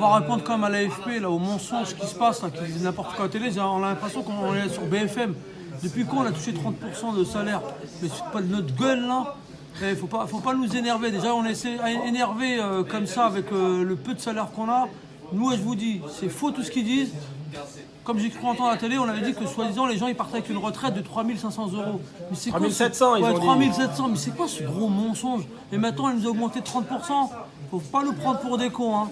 On va répondre comme à l'AFP, là, au mensonge qui se passe, là, qui disent n'importe quoi à la télé. On a l'impression qu'on est sur BFM. Depuis quand on a touché 30% de salaire? Mais c'est pas de notre gueule, là. Il faut pas nous énerver. Déjà, on essaie énervé comme ça avec le peu de salaire qu'on a. Nous, je vous dis, c'est faux tout ce qu'ils disent. Comme j'ai cru entendre à la télé, on avait dit que soi-disant les gens ils partaient avec une retraite de 3 500 €. Mais c'est 3 700, ils ont dit. 3 700, mais c'est quoi ce gros mensonge? Et maintenant, elle nous a augmenté de 30%. Faut pas nous prendre pour des cons. Hein.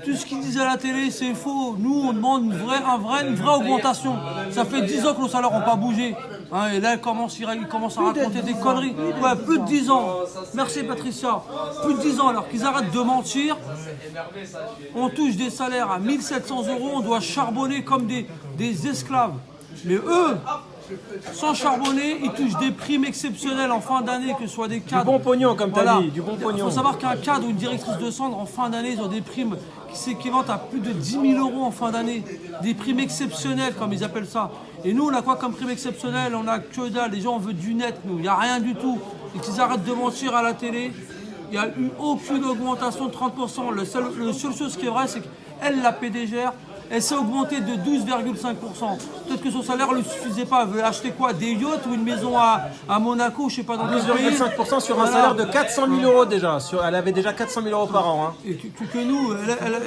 Tout ce qu'ils disent à la télé, c'est faux. Nous, on demande une vraie augmentation. Ça fait 10 ans que nos salaires n'ont pas bougé. Hein, et là, ils commencent à raconter des conneries. Ouais, plus de 10 ans. Merci Patricia. Plus de 10 ans, alors qu'ils arrêtent de mentir. On touche des salaires à 1 700 €. On doit charbonner comme des esclaves. Mais eux, sans charbonner, ils touchent des primes exceptionnelles en fin d'année, que ce soit des cadres. Du bon pognon, comme tu as dit, du bon pognon. Il faut savoir qu'un cadre ou une directrice de centre, en fin d'année, ils ont des primes qui s'équivalent à plus de 10 000 € en fin d'année. Des primes exceptionnelles, comme ils appellent ça. Et nous, on a quoi comme prime exceptionnelle? On a que dalle. Les gens, on veut du net, nous. Il n'y a rien du tout. Et qu'ils arrêtent de mentir à la télé. Il n'y a eu aucune augmentation de 30%. La seule chose qui est vraie, c'est qu'elle, la PDG, elle s'est augmentée de 12,5%. Peut-être que son salaire ne lui suffisait pas. Elle veut acheter quoi? Des yachts ou une maison à Monaco, je sais pas dans quel pays. 12,5% sur un salaire de 400 000 € déjà. Elle avait déjà 400 000 € par an. Hein. Et que nous,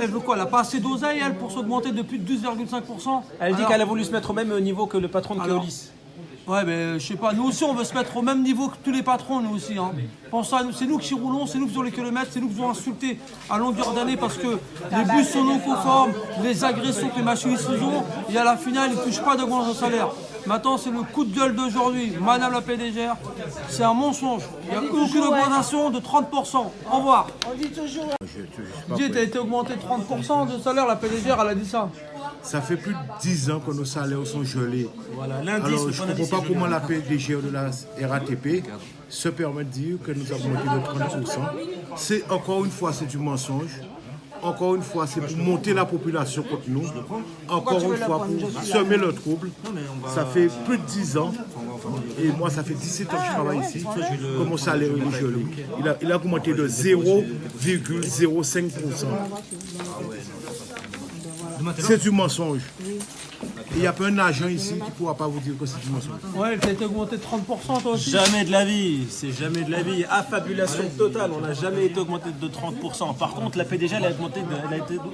elle veut quoi? Elle n'a pas assez d'oseille, elle, pour s'augmenter de plus de 12,5%. Elle dit qu'elle a voulu se mettre au même niveau que le patron de Keolis. Ouais, mais je sais pas, nous aussi on veut se mettre au même niveau que tous les patrons, nous aussi. Hein. Pense à nous, c'est nous qui roulons, c'est nous qui faisons les kilomètres, c'est nous qui faisons insulter à longueur d'année parce que les bus sont non conformes, les agressions que les machinistes font, et à la finale ils ne touchent pas d'augmentation de salaire. Maintenant, c'est le coup de gueule d'aujourd'hui. Madame la PDG, c'est un mensonge. Il n'y a aucune augmentation de 30%. Au revoir. On dit toujours. Dis, t'as été augmenté de 30% de salaire, la PDG, elle a dit ça. Ça fait plus de 10 ans que nos salaires sont gelés. Voilà, alors, je ne comprends pas comment la PDG de la RATP se permet de dire que nous avons monté de 30%. C'est, encore une fois, c'est du mensonge. Encore une fois, c'est pour monter la population contre nous. Encore une fois, pour semer le trouble. Ça fait plus de 10 ans. Et moi, ça fait 17 ans que je travaille ici. Que mon salaire est gelé. Il a augmenté de 0,05%. C'est du mensonge. Il n'y a pas un agent ici qui ne pourra pas vous dire que c'est du mensonge. Ouais, tu as été augmenté de 30% toi aussi. Jamais de la vie, c'est jamais de la vie. Affabulation totale, on n'a jamais été augmenté de 30%. Par contre, la PDG, elle a été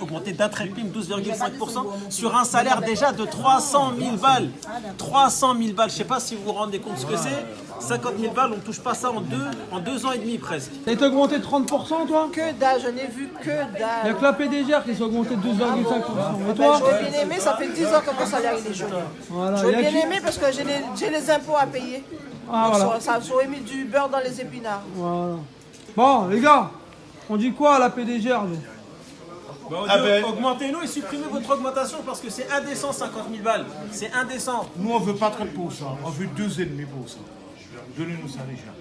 augmentée d'un trait de prime 12,5% sur un salaire déjà de 300 000 balles. 300 000 balles, je ne sais pas si vous vous rendez compte ce que c'est. 50 000 balles, on ne touche pas ça en deux ans et demi presque. Tu as été augmenté de 30% toi? Que dalle, je n'ai vu que Il n'y a dalle. que la PDG qui s'est augmentée de 12,5%. Et toi? J'aurais bien aimé, ça fait 10 ans que mon salaire il est gelé. Voilà. J'aurais bien aimé parce que j'ai les impôts à payer. Ah, Donc, voilà. ça aurait mis du beurre dans les épinards. Voilà. Bon, les gars, on dit quoi à la PDG? Augmentez-nous et supprimez votre augmentation parce que c'est indécent 50 000 balles. C'est indécent. Nous, on ne veut pas 30%, on veut 2,5%. Donnez-nous ça déjà.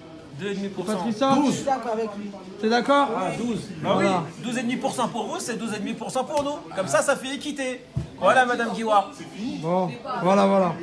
2,5%. Patricia, Je suis d'accord avec lui. t'es d'accord? Ah, 12. Bah Voilà. oui, 12,5% pour vous, c'est 12,5% pour nous. Comme ça fait équité. Voilà, Madame Guiwa. Bon, voilà.